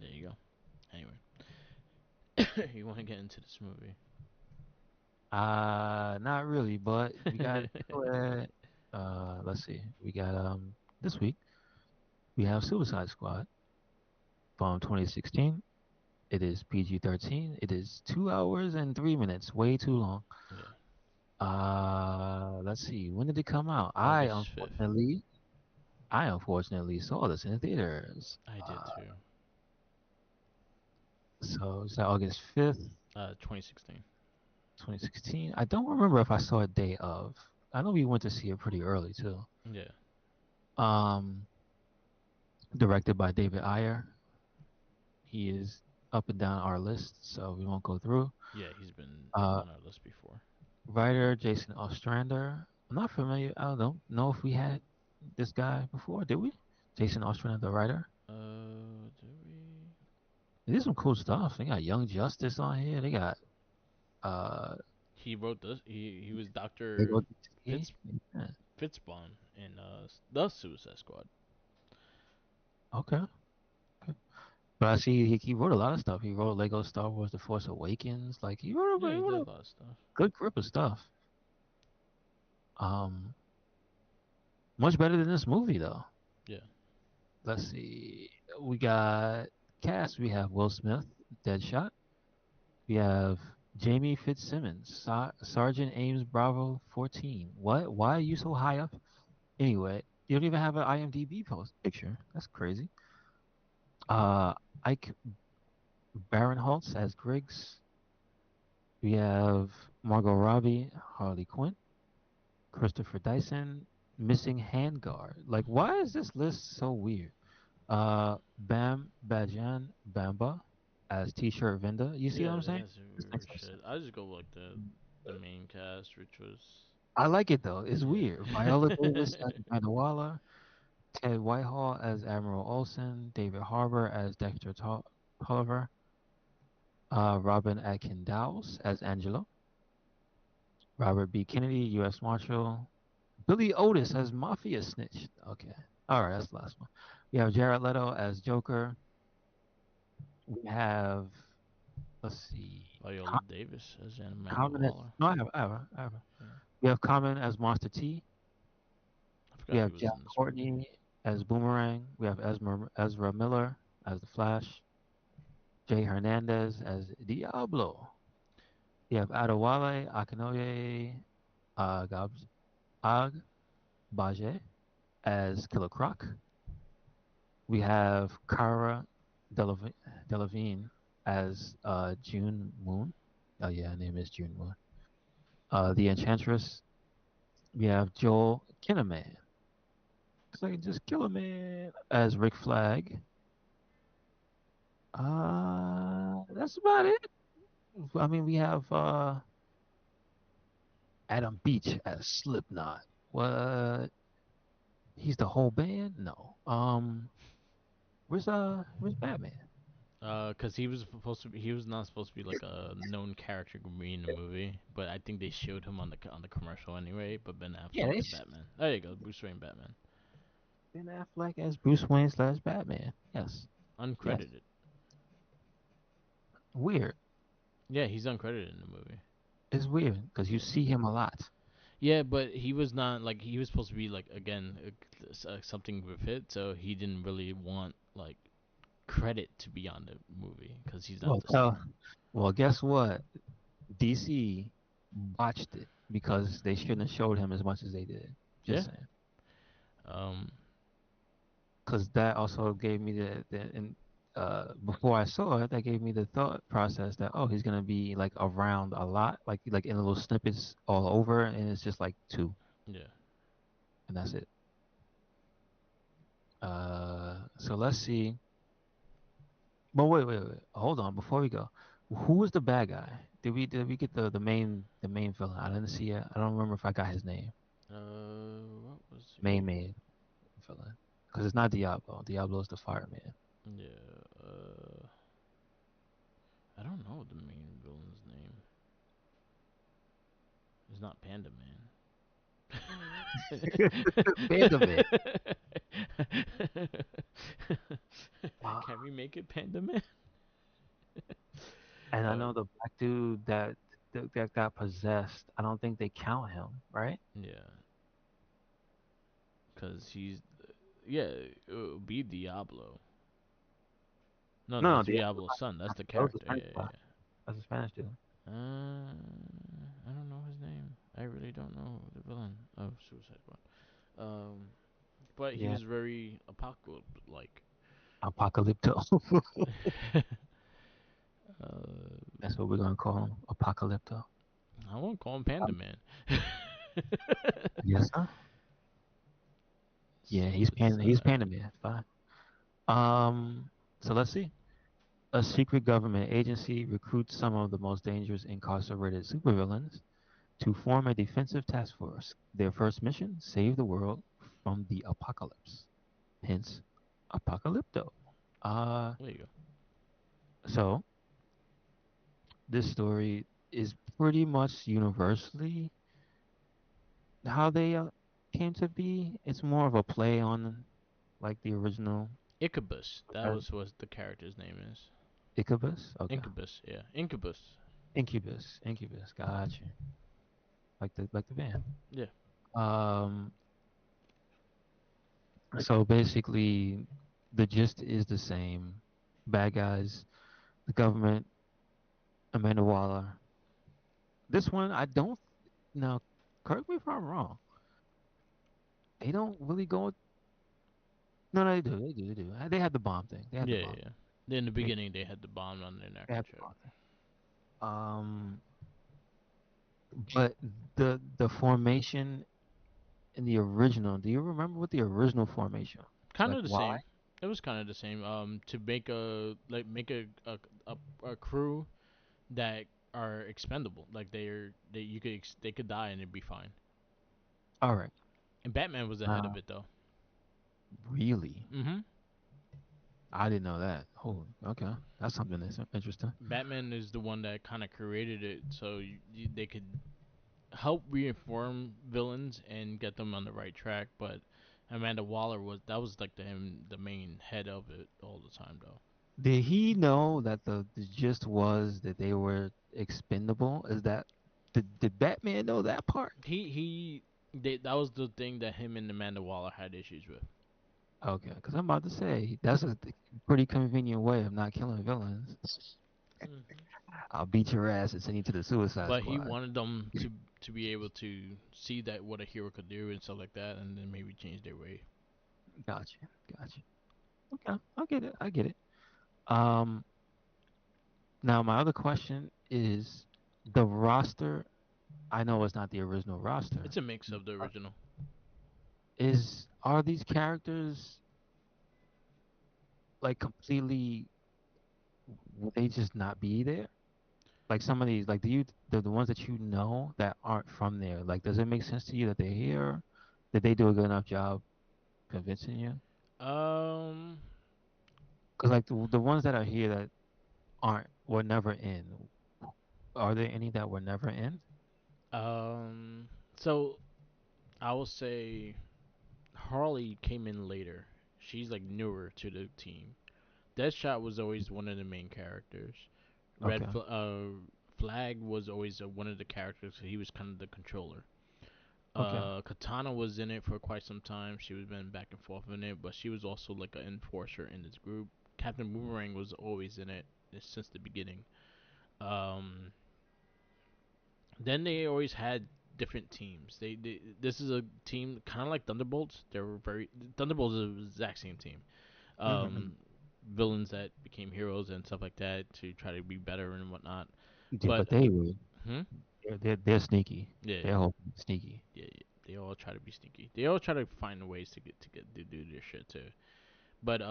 There you go. Anyway, you want to get into this movie?
Not really, but we got let's see. We got this week we have Suicide Squad from 2016. It is PG-13. It is 2 hours and 3 minutes, way too long.
Yeah,
Let's see. When did it come out?
August 5th.
I unfortunately saw this in the theaters.
I did too.
So it's August 5th,
2016.
2016. I don't remember if I saw it day of. I know we went to see it pretty early too.
Yeah,
Um, Directed by David Ayer. He is up and down our list, so we won't go through.
yeah, he's been
Uh,
on our list before.
Writer Jason Ostrander. I'm not familiar. I don't know if we had this guy before. Did we? Jason Ostrander, the writer.
Do we?
They did some cool stuff. They got Young Justice on here. They got uh.
He wrote this. He was
They
Doctor
go.
Fitz
Yeah.
Fitzbond in the Suicide Squad.
Okay. Okay. But I see he wrote a lot of stuff. He wrote Lego Star Wars: The Force Awakens. Like
Yeah,
he
he
wrote
did
a
a lot of stuff.
good grip of stuff. Um, Much better than this movie though.
Yeah,
Let's see. We got cast. We have Will Smith, Deadshot. We have Jamie Fitzsimmons, Sergeant Ames Bravo 14. What? Why are you so high up? Anyway, you don't even have an IMDb post picture. That's crazy. Uh, Ike Barinholtz as Griggs. We have Margot Robbie, Harley Quinn. Christopher Dyson, Missing Handguard. Like, why is this list so weird? Bam Bajan Bamba as T-shirt vendor. You see what
yeah,
I'm saying?
that's
This
weird
makes no
shit.
sense.
I just go like the main cast, which was
I like it though. It's
yeah.
weird. Viola Davis as Amanda Waller, Ted Whitehall as Admiral Olsen, David Harbour as Dexter Tolliver, Robin Atkin Dowles as Angelo, Robert B. Kennedy, U.S. Marshal, Billy Otis as Mafia Snitch. Okay. All right, that's the last one. We have Jared Leto as Joker. We have, let's see,
Viola Davis as Amanda
Common as,
Waller.
no, I have.
Yeah.
We have Common as Monster T.
I
We
forgot he
have
was
Jack
in this movie.
Courtney as Boomerang. We have Ezra Miller as the Flash. Jay Hernandez as Diablo. We have Adewale Akinoye Gabs Agbaje as Killer Croc. We have Cara Delevingne as June Moon. Oh yeah, her name is June Moon. The Enchantress. We have Joel Kinnaman. It's like just kill a man as Rick Flag. That's about it. I mean, we have Adam Beach as Slipknot. What? He's the whole band? No. Where's Batman?
Cause he was supposed to be, he was not supposed to be like a known character to be in the movie, but I think they showed him on the commercial anyway. But Ben
Yeah,
Affleck as Batman. There you go, Bruce Wayne Batman,
Ben Affleck as Bruce Wayne slash Batman. Yes, yes.
uncredited.
Weird.
Yeah, he's uncredited in the movie.
It's weird because you see him a lot.
Yeah, but he was not like he was supposed to be like again something with it, so he didn't really want like credit to be on the movie because he's not
Well,
the star.
well, guess what? DC botched it because they shouldn't have showed him as much as they did.
Yeah.
Just saying.
Um.
Because that also gave me and before I saw it, that gave me the thought process that oh, he's gonna be like around a lot, like in little snippets all over, and it's just like two,
Yeah.
and that's it. So let's see. But wait. Hold on, before we go, who was the bad guy? Did we get the main villain? I didn't see it. I don't remember if I got his name.
What was
Main villain, because it's not Diablo. Diablo is the fireman.
Yeah. I don't know the main villain's name. It's not Panda Man.
Panda Man. Uh,
Can we make it Panda Man?
And I
Uh,
know the black dude that got possessed. I don't think they count him, right?
yeah, cause he's yeah, it would be Diablo. No,
No,
that's
no, the
Diablo's son. That's the
that was the
character.
Spanish
Yeah,
guy.
yeah,
That's a Spanish dude.
I don't know his name. I really don't know the villain of Suicide Squad. But he
Yeah,
was very apocalypse like.
Apocalypto.
uh,
That's what we're gonna call him, Apocalypto.
I won't call him Panda
Um,
Man.
yes, sir. Yeah, he's
Sad.
Panda Man. Fine. Um, so let's see. A secret government agency recruits some of the most dangerous incarcerated supervillains to form a defensive task force. Their first mission: save the world from the apocalypse. Hence, Apocalypto. Uh,
There you go.
so this story is pretty much universally how they came to be. It's more of a play on like the original
Incubus. That
uh,
was what the character's name is.
Incubus. Okay,
Incubus. Yeah, Incubus.
Incubus. Gotcha. Like the band.
Yeah.
Um, so basically, the gist is the same. Bad guys, the government, Amanda Waller. This one, I don't. Now, correct me if I'm wrong. They don't really go. No, no, they do. They do. They do. They had the bomb thing. They had the
Yeah,
bomb.
yeah, yeah. In the
They,
beginning, they had the bomb on their neck
they
and
had the
shit.
bomb thing. But the formation in the original. Do you remember what the original formation?
Kind
Like
of the
why?
same. It was kind of the same. To make a like make a, a crew that are expendable. Like they you could they could die and it'd be fine.
All right.
And Batman was ahead
Uh,
of it though.
really?
Mhm.
I didn't know that. Oh, okay. That's something that's interesting.
Batman is the one that kind of created it, so they could help reinform villains and get them on the right track. But Amanda Waller was that was like the main head of it all the time though.
Did he know that the gist was that they were expendable? Is that did Batman know that part?
That was the thing that him and Amanda Waller had issues with.
Okay, because I'm about to say that's a pretty convenient way of not killing villains.
Hmm.
I'll beat your ass and send you to the Suicide
But he
Squad.
wanted them to be able to see that what a hero could do and stuff like that, and then maybe change their way.
Gotcha, gotcha. Okay, I get it. I get it. Um, Now my other question is, the roster, I know it's not the original roster.
It's a mix of the
but
original.
Are these characters like completely? Would they just not be there? Like some of these, like the ones that you know that aren't from there. Like, does it make sense to you that they're here? Did they do a good enough job convincing you?
Um,
Because like the ones that are here that aren't were never in. Are there any that were never in?
um, so I will say Harley came in later. She's like newer to the team. Deadshot was always one of the main characters. Red
Okay.
Flag was always one of the characters. He was kind of the controller.
Okay.
Katana was in it for quite some time. She was been back and forth in it, but she was also like an enforcer in this group. Captain Boomerang was always in it since the beginning. Um, then they always had different teams. They this is a team kind of like Thunderbolts. They were very Thunderbolts is the exact same team.
Mm-hmm.
Um, Villains that became heroes and stuff like that to try to be better and whatnot.
Yeah,
But
but they would.
hmm?
They're sneaky.
Yeah,
They're all sneaky.
yeah. They all try to be sneaky. They all try to find ways to do their shit too. But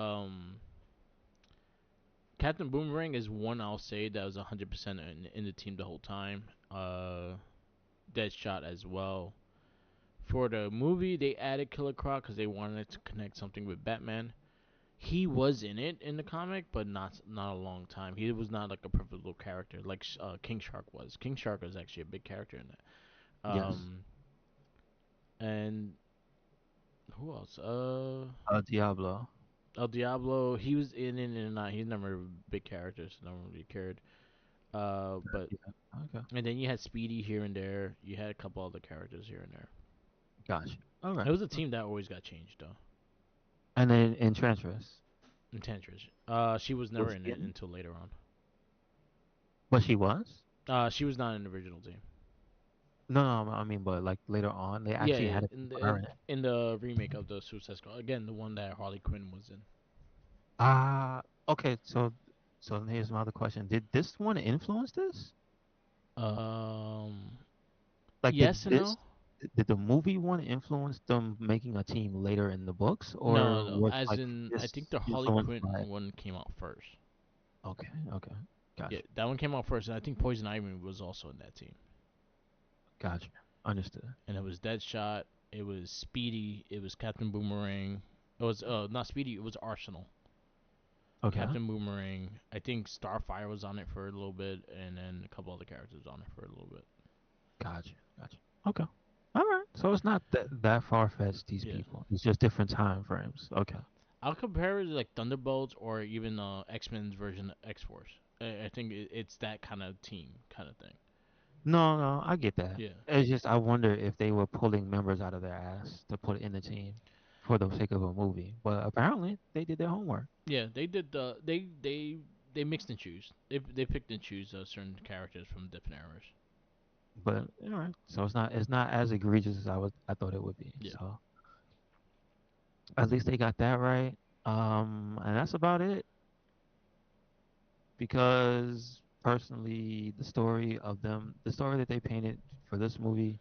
Captain Boomerang is one I'll say that was 100% in the team the whole time. Deadshot as well. For the movie, they added Killer Croc because they wanted to connect something with Batman. He was in it in the comic, but not a long time. He was not like a pivotal character like King Shark was. King Shark was actually a big character in that.
Yes.
And who else?
Diablo.
El Diablo. He was in it and not. He's never a big character, so no one really cared. But
Yeah. Okay.
and then you had Speedy here and there. You had a couple other characters here and there.
Gotcha. All right.
It was a team that always got changed though.
And then Enchantress.
Enchantress. She was never
Was
in
she
it
in?
until later on.
But she was?
She was not in the original team.
No, no, I mean, but like later on, they
Yeah,
actually
yeah,
had a
in
for her in it.
the remake of the Suicide Squad, again, the one that Harley Quinn was in.
Okay. So here's my other question. Did this one influence this?
Um,
Like,
yes and no.
did the movie one influence them making a team later in the books,
No,
or
no.
was
As
like
in, I think
this
the Harley
influenced
Quinn
by?
one came out first.
Okay, okay,
Yeah,
gotcha,
that one came out first, and I think Poison Ivy was also in that team.
gotcha, understood.
And it was Deadshot. It was Speedy. It was Captain Boomerang. It was not Speedy. It was Arsenal.
Okay,
Captain Boomerang. I think Starfire was on it for a little bit, and then a couple other characters on it for a little bit.
gotcha. Okay, all right. So it's not that far fetched. These
Yeah,
people. It's just different time frames. Okay.
I'll compare it to like Thunderbolts or even X Men's version of X Force. I think it's that kind of team kind of thing.
No, no, I get that.
Yeah,
It's just I wonder if they were pulling members out of their ass to put in the team for the sake of a movie. But apparently they did their homework.
yeah. They did the they mixed and choose. They picked and choose certain characters from different eras.
But all right, so it's not as egregious as I thought it would be.
Yeah,
So at least they got that right. And that's about it because personally, the story that they painted for this movie,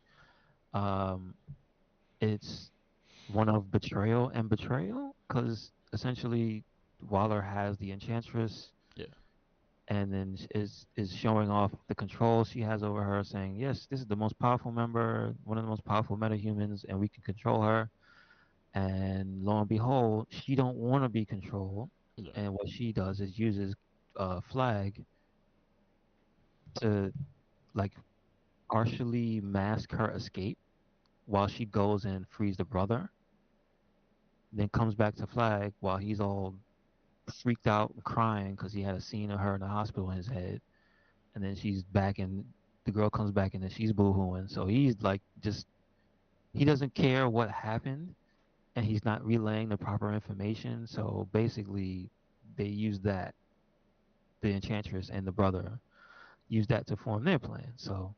um, it's one of betrayal and betrayal because essentially Waller has the Enchantress
yeah,
and then is showing off the control she has over her, saying, "Yes, this is the most powerful member, one of the most powerful metahumans, and we can control her." And lo and behold, she don't want to be controlled,
yeah,
and what she does is uses Flag to like partially mask her escape while she goes and frees the brother. Then comes back to Flag while he's all freaked out and crying because he had a scene of her in the hospital in his head. And then she's back and the girl comes back and then she's boohooing. So he's like just he doesn't care what happened and he's not relaying the proper information. So basically they use that, the enchantress and the brother use that to form their plan. So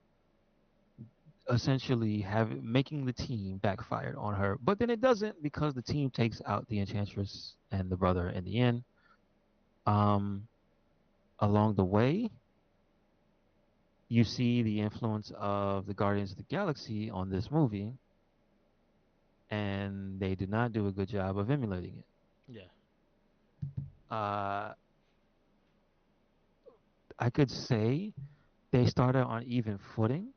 essentially have making the team backfired on her. But then it doesn't because the team takes out the enchantress and the brother in the end. Um Along the way, you see the influence of the Guardians of the Galaxy on this movie, and they did not do a good job of emulating it.
Yeah.
Uh, I could say they started on even footing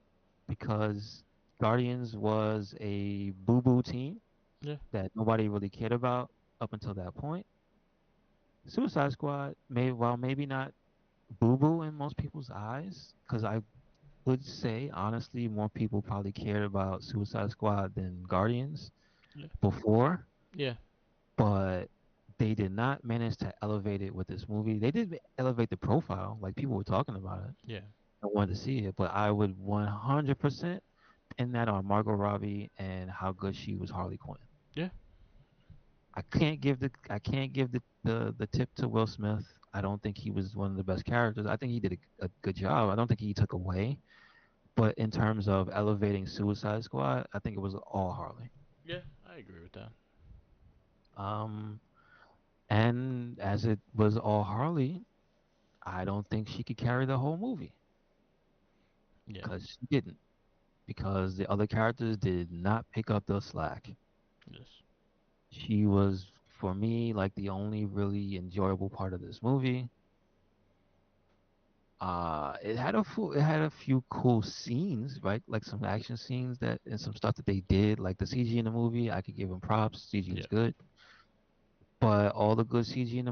because Guardians was a boo boo team
Yeah.
that nobody really cared about up until that point. Suicide Squad, while maybe not boo boo in most people's eyes, because I would say honestly more people probably cared about Suicide Squad than Guardians
Yeah.
before,
Yeah.
but they did not manage to elevate it with this movie. They did elevate the profile, like people were talking about it.
Yeah.
I wanted to see it, but I would 100% pin that on Margot Robbie and how good she was Harley Quinn.
Yeah.
I can't give the tip to Will Smith. I don't think he was one of the best characters. I think he did a good job. I don't think he took away. But in terms of elevating Suicide Squad, I think it was all Harley.
Yeah. I agree with that.
Um, and as it was all Harley, I don't think she could carry the whole movie
Yeah.
because she didn't. Because the other characters did not pick up the slack.
Yes.
She was, for me, like the only really enjoyable part of this movie. It had a few cool scenes, right? Like some action scenes that and some stuff that they did, like the CG in the movie. I could give them props. CG was
Yeah.
good, but all the good CG in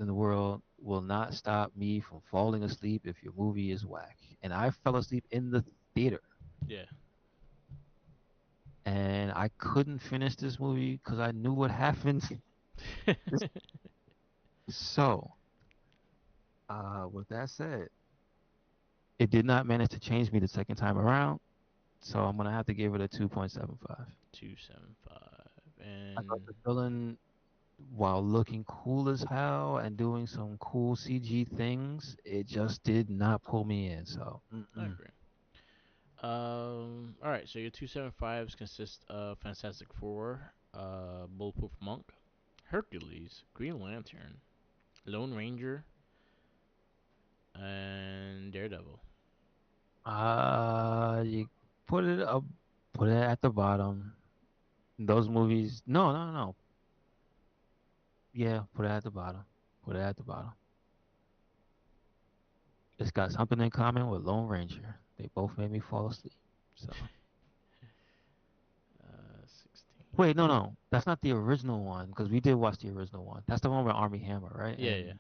the world will not stop me from falling asleep if your movie is whack. And I fell asleep in the theater,
Yeah.
and I couldn't finish this movie because I knew what happened. So, with that said, it did not manage to change me the second time around. So I'm gonna have to give it a 2.75.
275.
I thought
And
the villain, while looking cool as hell and doing some cool CG things, it just did not pull me in. So,
I
mm-mm.
agree. All right. So your 275s consist of Fantastic Four, Bulletproof Monk, Hercules, Green Lantern, Lone Ranger, and Daredevil.
You put it up, put it at the bottom. Those movies, no, no, no. Yeah, put it at the bottom. Put it at the bottom. It's got something in common with Lone Ranger. They both made me fall asleep. So.
16.
Wait, no, no, that's not the original one because we did watch the original one. That's the one with Army Hammer, right?
Yeah, yeah,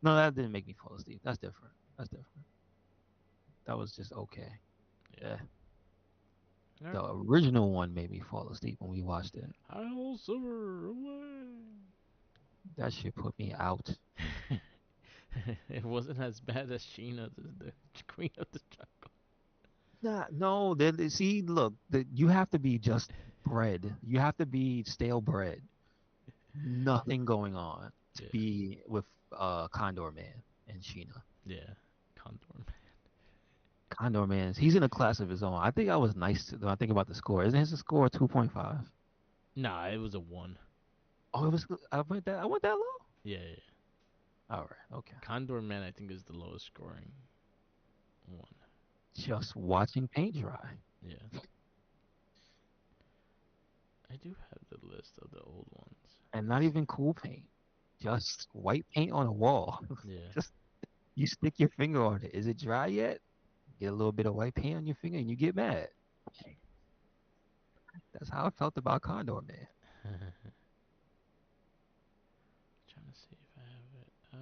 No, that didn't make me fall asleep. That's different. That's different. That was just okay.
yeah.
Yeah,
All right.
the original one made me fall asleep when we watched it.
I'll silver away.
That shit put me out.
It wasn't as bad as Sheena, the Queen of the Jungle.
Nah, no, see, look, you have to be just bread. You have to be stale bread. Nothing going on to
Yeah,
be with Condor Man and Sheena.
yeah. Condor Man.
Condor Man, he's in a class of his own. I think I was nice to, when I think about the score. Isn't his score 2.5?
Nah, it was a one.
Oh, it was. I went that low.
Yeah, yeah.
All right, okay.
Condor Man, I think, is the lowest scoring one.
Just watching paint dry,
Yeah, I do have the list of the old ones.
and not even cool paint. Just white paint on a wall.
Yeah.
Just you stick your finger on it. Is it dry yet? Get a little bit of white paint on your finger, and you get mad. That's how I felt about Condor Man.
Trying to see if I have it. No,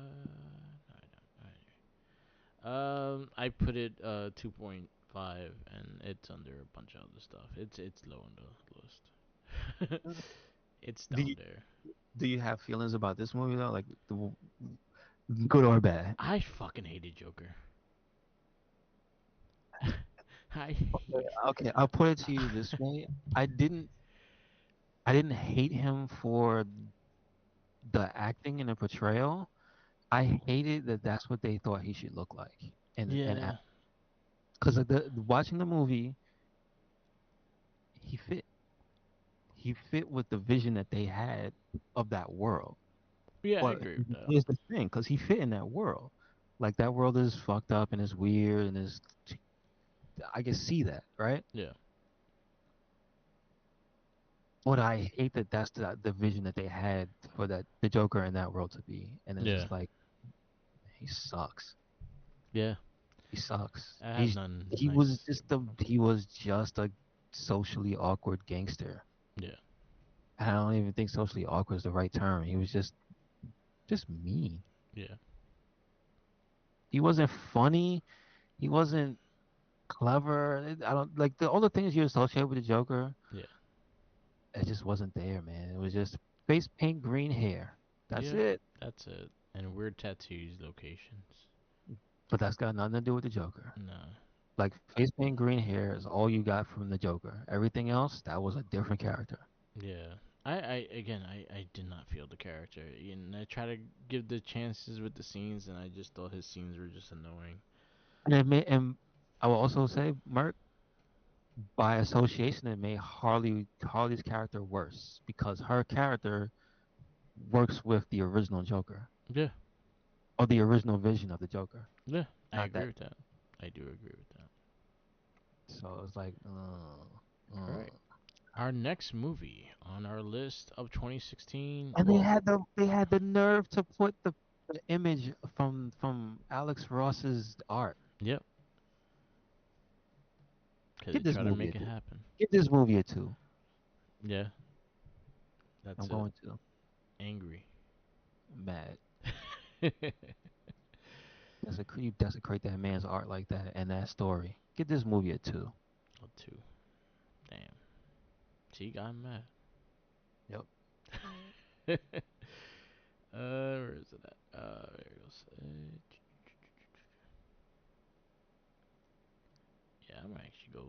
I don't. I put it 2.5, and it's under a bunch of other stuff. It's low on the list. It's
Do
down
you
there.
do you have feelings about this movie though? Like good or bad?
I fucking hated Joker. I hate.
Okay, I'll put it to you this way. I didn't I didn't hate him for the acting and the portrayal. I hated that that's what they thought he should look like. And
Yeah,
because watching the movie, he fit. He fit with the vision that they had of that world.
yeah, I
But
agree with that.
here's the thing, because he fit in that world. Like that world is fucked up and it's weird and it's I can see that, right?
Yeah.
But I hate that that's the vision that they had for that the Joker in that world to be, and it's
Yeah.
just like he sucks.
Yeah.
He sucks.
I have nothing
He
nice
was
to say
just
about him.
a socially awkward gangster.
Yeah.
And I don't even think socially awkward is the right term. He was just mean.
Yeah.
He wasn't funny. He wasn't clever. I don't like all the things you associate with the Joker.
Yeah.
It just wasn't there, man. It was just face paint, green hair. That's
Yeah.
it.
That's it. And weird tattoos locations.
But that's got nothing to do with the Joker.
Nah.
Like face paint, green hair is all you got from the Joker. Everything else, that was a different character.
Yeah. I did not feel the character. And I try to give the chances with the scenes, and I just thought his scenes were just annoying.
And I will also say, Merc, by association, it made Harley's character worse because her character works with the original Joker
Yeah.
or the original vision of the Joker,
Yeah. I
not
agree
that.
with that. I do agree with that.
So it's like,
All
uh.
right. Our next movie on our list of 2016.
And
Well,
they had the nerve to put the image from Alex Ross's art.
yep. Because
Give
they
this
try to
movie a
make it
two.
happen.
Give this movie a two.
Yeah.
I'm
That's it.
going to.
Angry.
Mad.
A
You desecrate that man's art like that and that story. Give this movie a two.
two. Damn. She got mad.
Yep.
Where is it at? There it goes. Yeah, I'm gonna actually go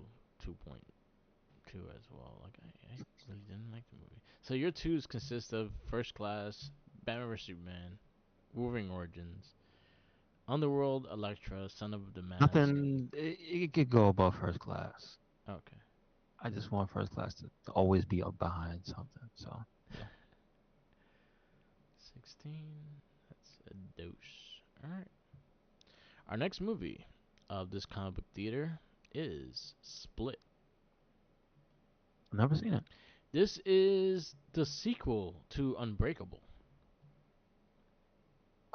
2.2 as well. Like I really didn't like the movie. So your twos consist of First Class, Batman vs Superman, Wolverine Origins, Underworld, Elektra, Son of the Mask.
Nothing. It could go above first class.
Okay.
I just want first class to always be up behind something. So yeah.
16. That's a dose. Alright. Our next movie of this comic book theater is Split.
I've never seen it.
This is the sequel to Unbreakable.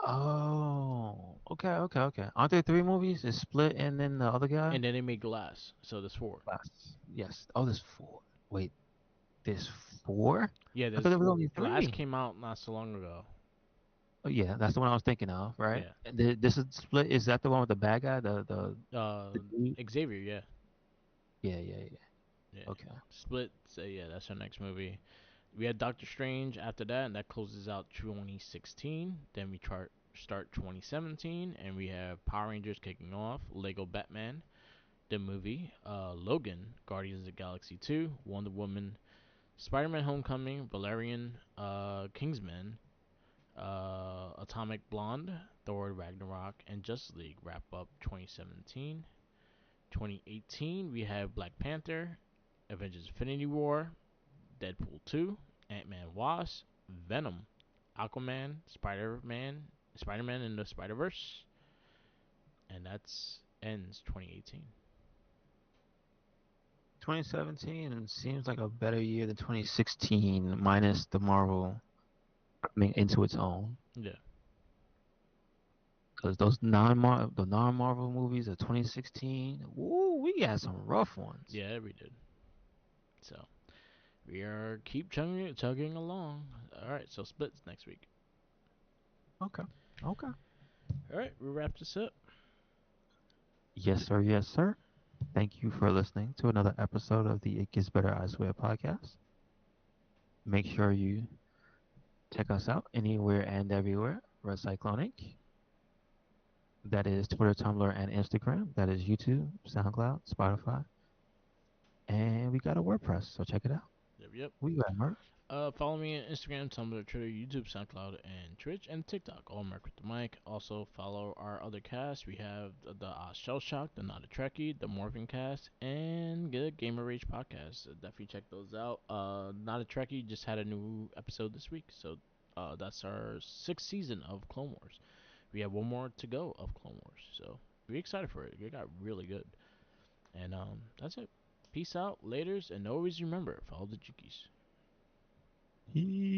Oh, okay. Aren't there three movies? It's Split and then the other guy?
And then they made Glass. So there's four.
Class. Yes. Oh, there's four. Wait, there's four?
Yeah,
I thought
there's
there was only
Glass
three.
came out not so long ago.
Oh yeah, that's the one I was thinking of, right?
Yeah.
And this is Split. Is that the one with the bad guy? The dude?
Xavier, yeah.
Yeah.
Yeah.
Okay.
Split, so yeah, that's our next movie. We had Doctor Strange after that, and that closes out 2016. Then we start 2017, and we have Power Rangers kicking off, Lego Batman, the movie, Logan, Guardians of the Galaxy 2, Wonder Woman, Spider-Man: Homecoming, Valerian, Kingsman, Atomic Blonde, Thor: Ragnarok, and Justice League wrap up 2017. 2018, we have Black Panther, Avengers: Infinity War, Deadpool 2, Ant-Man Wasp, Venom, Aquaman, Spider-Man in the Spider-Verse, and that's ends 2018.
2017 seems like a better year than 2016, minus the Marvel coming into its own.
Yeah.
Because the non-Marvel movies of 2016, woo, we got some rough ones.
Yeah, we did. So we are keep chugging along. All right, so splits next week.
Okay. Okay.
All right, we wrap this up.
Yes, sir. Yes, sir. Thank you for listening to another episode of the It Gets Better I Swear podcast. Make sure you check us out anywhere and everywhere. Red Cyclone Inc. That is Twitter, Tumblr, and Instagram. That is YouTube, SoundCloud, Spotify. And we got a WordPress, so check it out.
Yep.
We got merch.
Follow me on Instagram, Tumblr, Twitter, YouTube, SoundCloud, and Twitch, and TikTok. All Mark with the Mic. Also follow our other cast. We have the Shell Shock, the Not a Trekkie, the Morphin Cast, and the Gamer Rage podcast. Definitely check those out. Not a Trekkie just had a new episode this week, so that's our sixth season of Clone Wars. we have one more to go of Clone Wars. So be excited for it. It got really good. And that's it. Peace out, laters, and always remember, follow the Jukis.
He